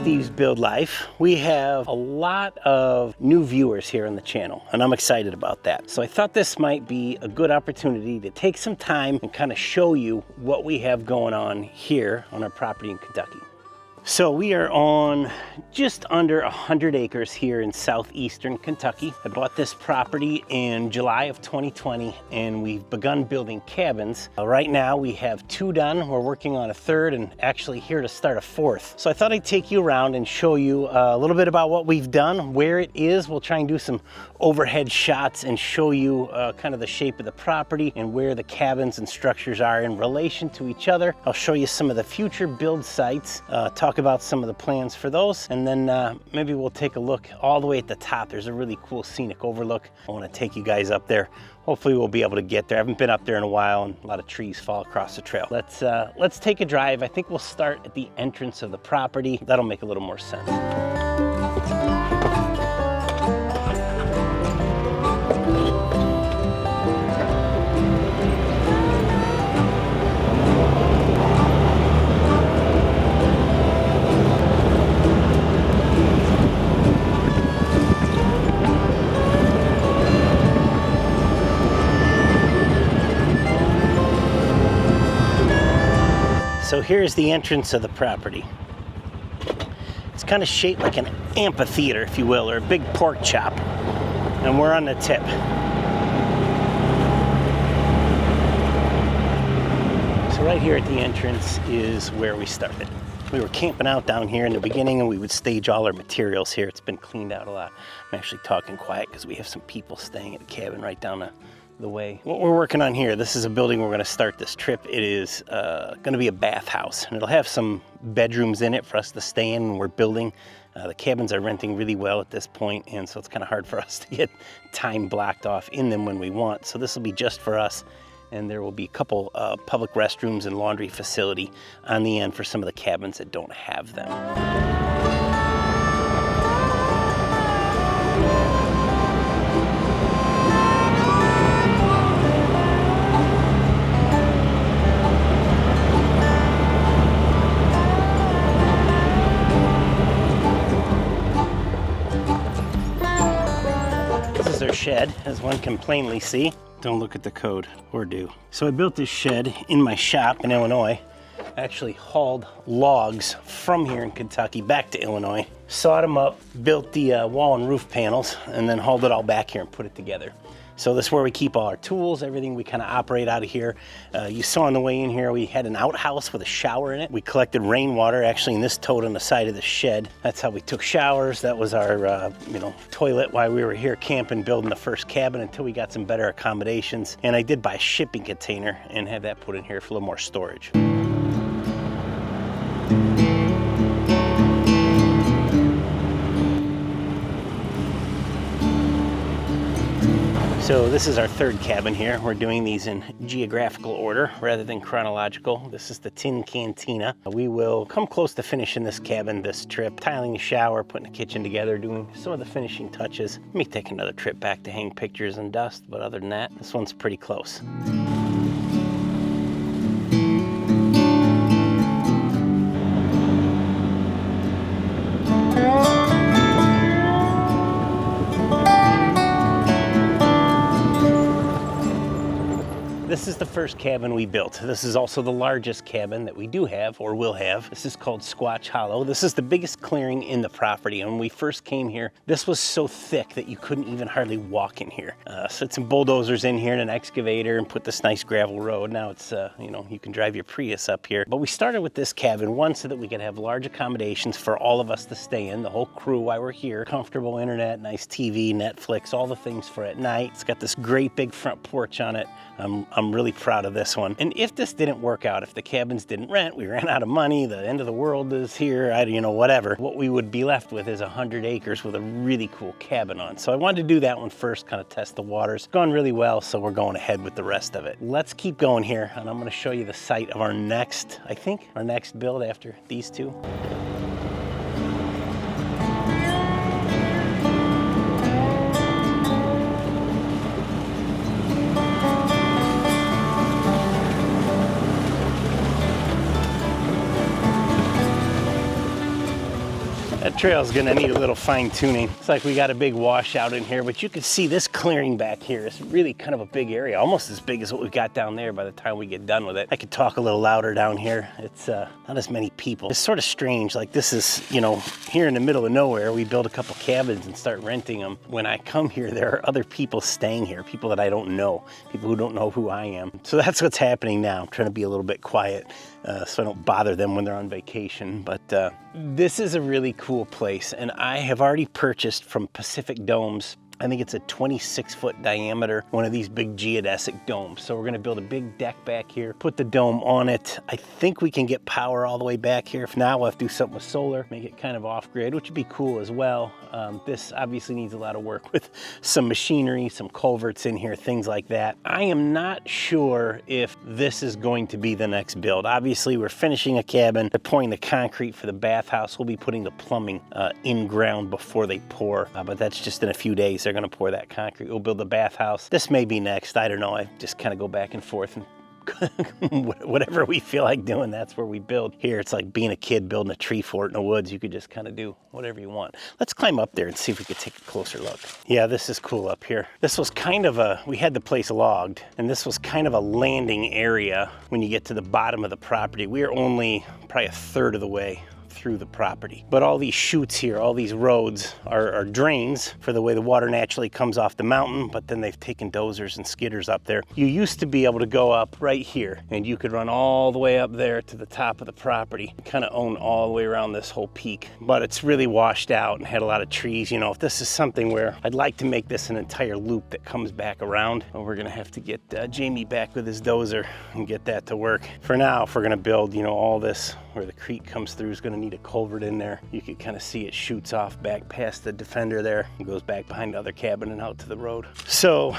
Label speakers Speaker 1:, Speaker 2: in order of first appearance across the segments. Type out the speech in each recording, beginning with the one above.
Speaker 1: Steve's Build Life. We have a lot of new viewers here on the channel, and I'm excited about that. So I thought this might be a good opportunity to take some time and kind of show you what we have going on here on our property in Kentucky. So we are on just under 100 acres here in southeastern Kentucky. I bought this property in July of 2020 and we've begun building cabins. Right now we have 2 done. We're working on a 3rd and actually here to start a 4th. So I thought I'd take you around and show you a little bit about what we've done, where it is. We'll try and do some overhead shots and show you kind of the shape of the property and where the cabins and structures are in relation to each other. I'll show you some of the future build sites, talk about some of the plans for those, and then maybe we'll take a look all the way at the top. There's a really cool scenic overlook. I want to take you guys up there. Hopefully we'll be able to get there. I haven't been up there in a while and a lot of trees fall across the trail. Let's take a drive. I think we'll start at the entrance of the property. That'll make a little more sense. So here's the entrance of the property. It's kind of shaped like an amphitheater, if you will, or a big pork chop. And we're on the tip. So right here at the entrance is where we started. We were camping out down here in the beginning and we would stage all our materials here. It's been cleaned out a lot. I'm actually talking quiet because we have some people staying at the cabin right down the way. What we're working on here, this is a building we're going to start this trip. It is going to be a bathhouse and it'll have some bedrooms in it for us to stay in when we're building. The cabins are renting really well at this point, and so it's kind of hard for us to get time blocked off in them when we want. So this will be just for us, and there will be a couple public restrooms and laundry facility on the end for some of the cabins that don't have them. Shed, as one can plainly see. Don't look at the code, or do. So I built this shed in my shop in Illinois. I actually hauled logs from here in Kentucky back to Illinois, sawed them up, built the wall and roof panels, and then hauled it all back here and put it together. So this is where we keep all our tools, everything we kind of operate out of here. You saw on the way in here, we had an outhouse with a shower in it. We collected rainwater actually in this tote on the side of the shed. That's how we took showers. That was our toilet while we were here camping, building the first cabin until we got some better accommodations. And I did buy a shipping container and had that put in here for a little more storage. So this is our 3rd cabin here. We're doing these in geographical order rather than chronological. This is the tin cantina. We will come close to finishing this cabin this trip, tiling the shower, putting the kitchen together, doing some of the finishing touches. May take another trip back to hang pictures and dust, but other than that, this one's pretty close. This is the first cabin we built. This is also the largest cabin that we do have or will have. This is called Squatch Hollow. This is the biggest clearing in the property. And when we first came here, this was so thick that you couldn't even hardly walk in here. So it's some bulldozers in here and an excavator and put this nice gravel road. Now it's, you can drive your Prius up here. But we started with this cabin, one, so that we could have large accommodations for all of us to stay in, the whole crew while we're here. Comfortable internet, nice TV, Netflix, all the things for at night. It's got this great big front porch on it. I'm really proud of this one. And if this didn't work out, if the cabins didn't rent, we ran out of money, the end of the world is here, whatever, what we would be left with is 100 acres with a really cool cabin on. So I wanted to do that one first, kind of test the waters. It's gone really well, so we're going ahead with the rest of it. Let's keep going here, and I'm going to show you the site of our next build after these two. trail's gonna need a little fine tuning. It's like we got a big washout in here, but you can see this clearing back here is really kind of a big area, almost as big as what we've got down there by the time we get done with it. I could talk a little louder down here. It's not as many people. It's sort of strange, like this is, you know, here in the middle of nowhere, we build a couple cabins and start renting them. When I come here, there are other people staying here, people that I don't know, people who don't know who I am. So that's what's happening now. I'm trying to be a little bit quiet so I don't bother them when they're on vacation. But this is a really cool place, and I have already purchased from Pacific Domes. I think it's a 26-foot diameter, one of these big geodesic domes. So we're gonna build a big deck back here, put the dome on it. I think we can get power all the way back here. If not, we'll have to do something with solar, make it kind of off-grid, which would be cool as well. This obviously needs a lot of work with some machinery, some culverts in here, things like that. I am not sure if this is going to be the next build. Obviously, we're finishing a cabin. They're pouring the concrete for the bathhouse. We'll be putting the plumbing in ground before they pour, but that's just in a few days. They're gonna pour that concrete. We'll build the bathhouse. This may be next. I don't know. I just kind of go back and forth, and whatever we feel like doing, that's where we build. Here, it's like being a kid building a tree fort in the woods. You could just kind of do whatever you want. Let's climb up there and see if we could take a closer look. Yeah, this is cool up here. This was kind of a, we had the place logged, and this was kind of a landing area when you get to the bottom of the property. We are only probably a third of the way through the property. But all these chutes here, all these roads are drains for the way the water naturally comes off the mountain, but then they've taken dozers and skidders up there. You used to be able to go up right here, and you could run all the way up there to the top of the property, kind of own all the way around this whole peak. But it's really washed out and had a lot of trees. You know, if this is something where I'd like to make this an entire loop that comes back around, well, we're gonna have to get Jamie back with his dozer and get that to work. For now, if we're gonna build, you know, all this where the creek comes through is gonna need a culvert in there. You can kind of see it shoots off back past the defender there and goes back behind the other cabin and out to the road. So,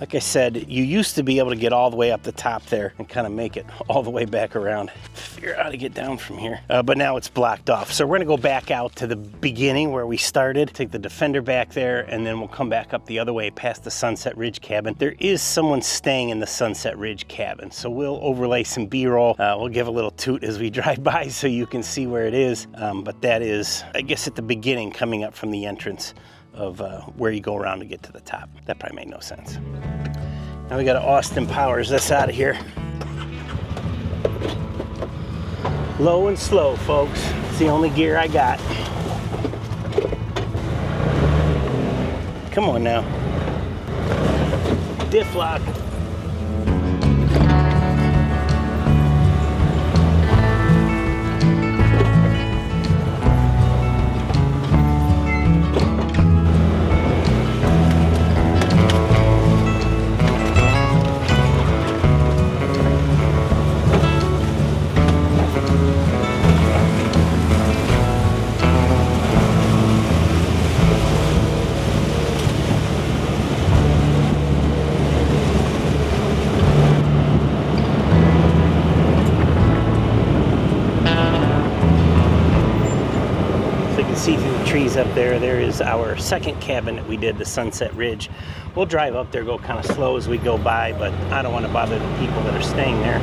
Speaker 1: like I said, you used to be able to get all the way up the top there and kind of make it all the way back around. Figure out how to get down from here. But now it's blocked off. So we're gonna go back out to the beginning where we started, take the defender back there, and then we'll come back up the other way past the Sunset Ridge cabin. There is someone staying in the Sunset Ridge cabin, so we'll overlay some B-roll. We'll give a little toot as we drive by so you can see where it is. But that is, I guess, at the beginning, coming up from the entrance of where you go around to get to the top. That probably made no sense. Now we got Austin Powers this out of here. Low and slow, folks. It's the only gear I got. Come on now. Diff lock. See through the trees up there. There is our second cabin that we did, the Sunset Ridge. We'll drive up there, go kind of slow as we go by, but I don't want to bother the people that are staying there.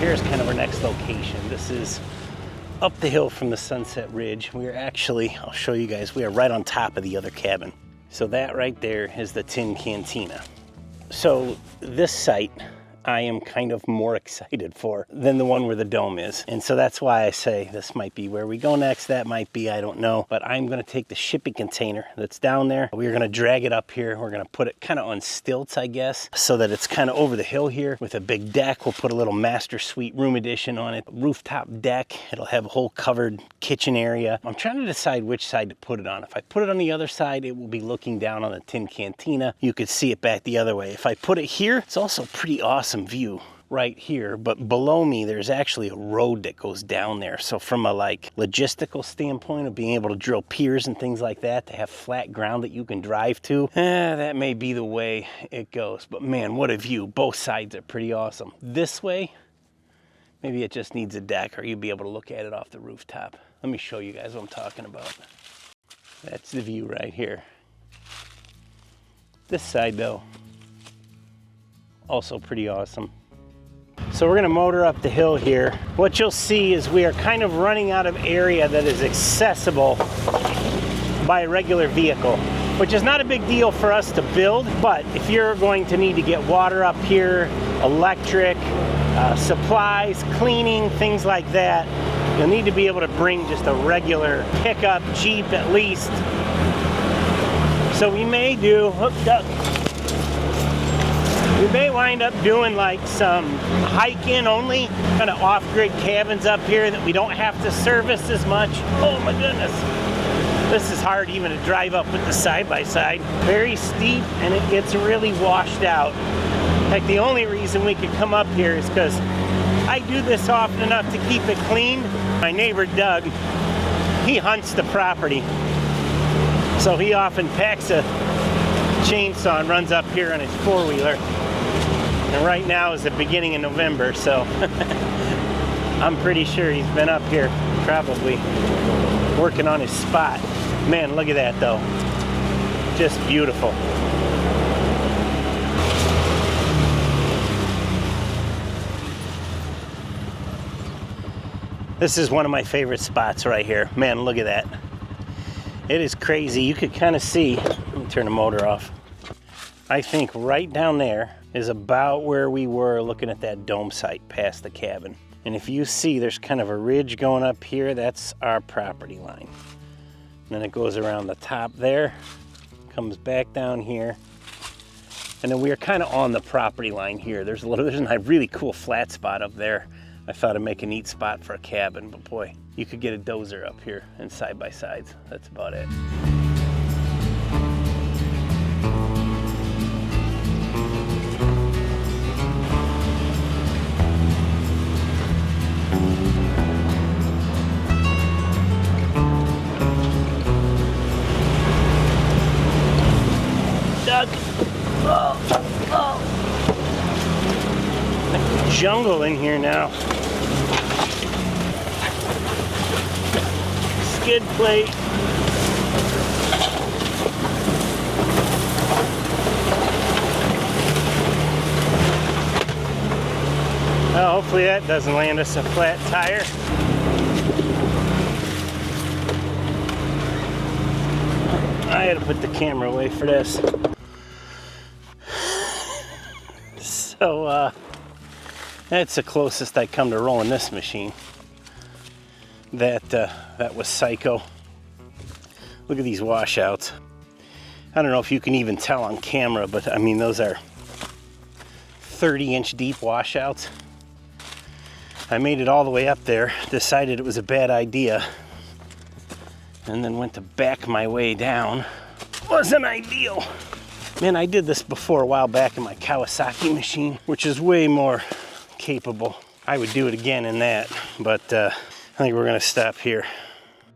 Speaker 1: Here's kind of our next location. This is up the hill from the Sunset Ridge. We are actually, I'll show you guys, we are right on top of the other cabin. So that right there is the Tin Cantina. So this site I am kind of more excited for than the one where the dome is. And so that's why I say this might be where we go next. That might be, I don't know. But I'm gonna take the shipping container that's down there. We're gonna drag it up here. We're gonna put it kind of on stilts, I guess, so that it's kind of over the hill here with a big deck. We'll put a little master suite room addition on it. Rooftop deck. It'll have a whole covered kitchen area. I'm trying to decide which side to put it on. If I put it on the other side, it will be looking down on the Tin Cantina. You could see it back the other way. If I put it here, it's also pretty awesome view right here, but below me there's actually a road that goes down there. So from a like logistical standpoint of being able to drill piers and things like that, to have flat ground that you can drive to, that may be the way it goes. But man, what a view. Both sides are pretty awesome. This way, maybe it just needs a deck, or you'll be able to look at it off the rooftop. Let me show you guys what I'm talking about. That's the view right here. This side though, also pretty awesome. So we're gonna motor up the hill here. What you'll see is we are kind of running out of area that is accessible by a regular vehicle, which is not a big deal for us to build, but if you're going to need to get water up here, electric, supplies, cleaning, things like that, you'll need to be able to bring just a regular pickup, Jeep at least. So we may do, we may wind up doing like some hike-in only, kind of off-grid cabins up here that we don't have to service as much. Oh my goodness. This is hard even to drive up with the side-by-side. Very steep and it gets really washed out. In fact, the only reason we could come up here is because I do this often enough to keep it clean. My neighbor Doug, he hunts the property. So he often packs a chainsaw and runs up here on his four-wheeler. And right now is the beginning of November, so I'm pretty sure he's been up here probably working on his spot. Man, look at that though. Just beautiful. This is one of my favorite spots right here. Man, look at that. It is crazy. You could kind of see, let me turn the motor off. I think right down there is about where we were looking at that dome site past the cabin. And if you see, there's kind of a ridge going up here. That's our property line. And then it goes around the top there, comes back down here. And then we are kind of on the property line here. There's a really cool flat spot up there. I thought it'd make a neat spot for a cabin, but boy, you could get a dozer up here and side by sides. That's about it. Doug. Jungle in here now. Skid plate. Well, hopefully that doesn't land us a flat tire. I had to put the camera away for this. So, that's the closest I come to rolling this machine. That was psycho. Look at these washouts. I don't know if you can even tell on camera, but I mean, those are 30-inch deep washouts. I made it all the way up there, decided it was a bad idea, and then went to back my way down. Wasn't ideal. Man, I did this before a while back in my Kawasaki machine, which is way more capable. I would do it again in that, but I think we're gonna stop here.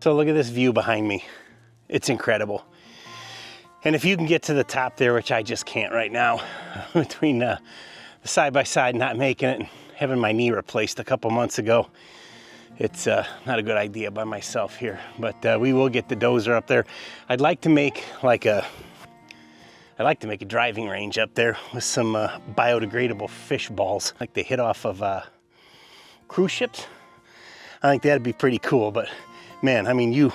Speaker 1: So look at this view behind me. It's incredible. And if you can get to the top there, which I just can't right now, between the side-by-side not making it and having my knee replaced a couple months ago, it's not a good idea by myself here, but we will get the dozer up there. I'd like to make a driving range up there with some biodegradable fish balls like they hit off of cruise ships. I think that'd be pretty cool, but man, I mean,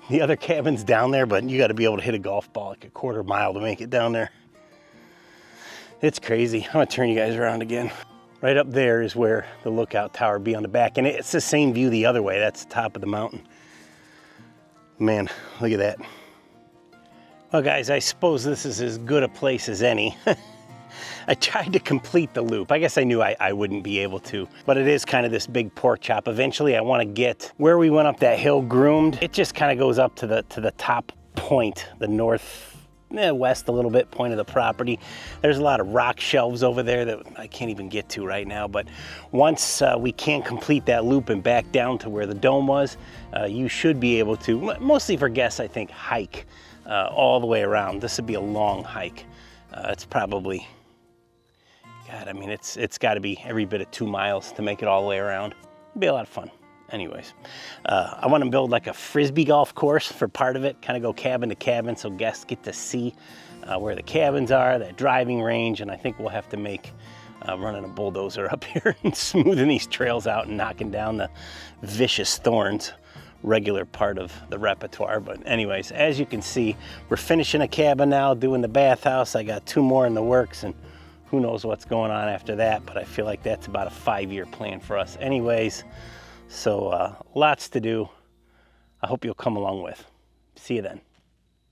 Speaker 1: the other cabin's down there, but you gotta be able to hit a golf ball like a quarter mile to make it down there. It's crazy. I'm gonna turn you guys around again. Right up there is where the lookout tower would be on the back, and it's the same view the other way. That's the top of the mountain. Man, look at that. Well guys, I suppose this is as good a place as any. I tried to complete the loop. I guess I knew I wouldn't be able to, but it is kind of this big pork chop. Eventually I want to get where we went up that hill groomed. It just kind of goes up to the top point, the west a little bit, point of the property. There's a lot of rock shelves over there that I can't even get to right now, but once we can complete that loop and back down to where the dome was, you should be able to, mostly for guests, I think, hike all the way around. This would be a long hike. It's probably, God, I mean, it's got to be every bit of 2 miles to make it all the way around. It'd be a lot of fun. Anyways, I want to build like a Frisbee golf course for part of it, kind of go cabin to cabin so guests get to see where the cabins are, that driving range, and I think we'll have to make running a bulldozer up here and smoothing these trails out and knocking down the vicious thorns, regular part of the repertoire. But anyways, as you can see, we're finishing a cabin now, doing the bathhouse. I got 2 more in the works, and who knows what's going on after that, but I feel like that's about a 5-year plan for us anyways. So lots to do. I hope you'll come along with. See you then.